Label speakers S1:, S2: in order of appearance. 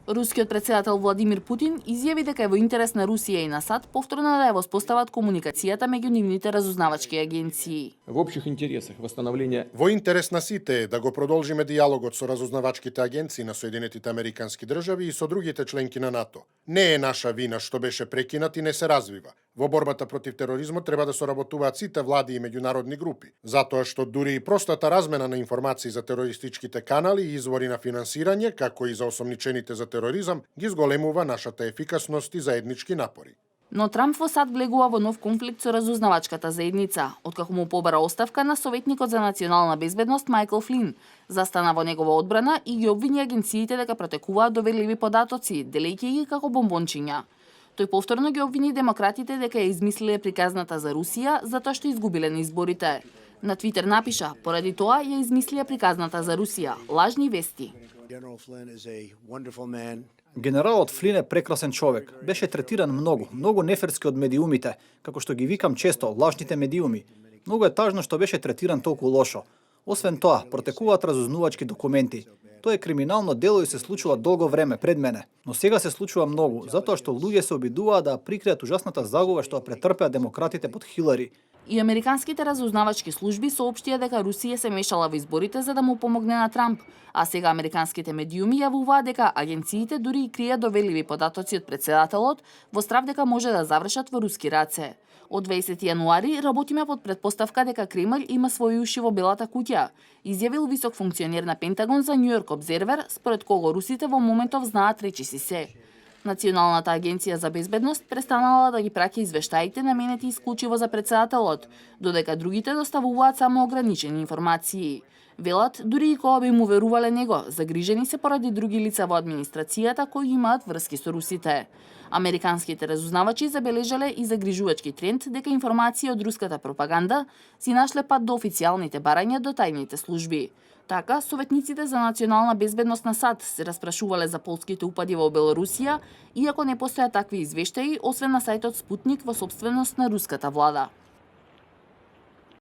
S1: Рускиот председател Владимир Путин изјави дека е во интерес на Русија и на САД повторно да ја воспостават комуникацијата меѓу нивните разузнавачки агенции.
S2: В общих интересах восстановление.
S3: Во интерес на сите е да го продолжиме диалогот со разузнавачките агенции на Соединетите Американски држави и со другите членки на НАТО. Не е наша вина што беше прекинат и не се развива. Во борбата против тероризмот треба да соработуваат сите влади и меѓународни групи, затоа што дури и простата размена на информации за терористичките канали и извори на финансирање, како и за осомничените за тероризам, ги зголемува нашата ефикасност и заеднички напори.
S1: Но Трамп во САД влегува во нов конфликт со разузнавачката заедница, откако му побара оставка на советникот за национална безбедност Майкл Флин. Застана во негова одбрана и ги обвини агенциите дека протекуваат доверливи податоци, делејќи ги како бомбончиња. Тој повторно ги обвини демократите дека ја измислиле приказната за Русија затоа што изгубиле на изборите. На Твитер напиша: поради тоа ја измислија приказната за Русија, лажни вести.
S4: Генералот Флин е прекрасен човек. Беше третиран многу неферски од медиумите, како што ги викам често, лажните медиуми. Многу е тажно што беше третиран толку лошо. Освен тоа, протекуваат разузнувачки документи. Тоа е криминално дело и се случува долго време пред мене, но сега се случува многу, затоа што луѓе се обидуваат да прикријат ужасната загуба што претрпеа демократите под Хилари.
S1: И американските разузнавачки служби соопштија дека Русија се мешала во изборите за да му помогне на Трамп, а сега американските медиуми јавуваат дека агенциите дури и кријат доверливи податоци од председателот во страв дека може да завршат во руски раце. Од 20 јануари работиме под предпоставка дека Кремљ има своји уши во Белата куќа, изјавил висок функционер на Пентагон за Нью Йорк Обзервер, според кого русите во моментов знаат речиси се. Националната агенција за безбедност престанала да ги праќа извештаите наменети исклучиво за председателот, додека другите доставуваат само ограничени информации. Велат, дури и кога би му верувале него, загрижени се поради други лица во администрацијата кои имаат врски со русите. Американските разузнавачи забележале и загрижувачки тренд дека информации од руската пропаганда си нашле пат до официјалните барања до тајните служби. Така, советниците за национална безбедност на САД се распрашувале за полските упади во Белорусија, иако не постојат такви извештаи, освен на сајтот Спутник во сопственост на руската влада.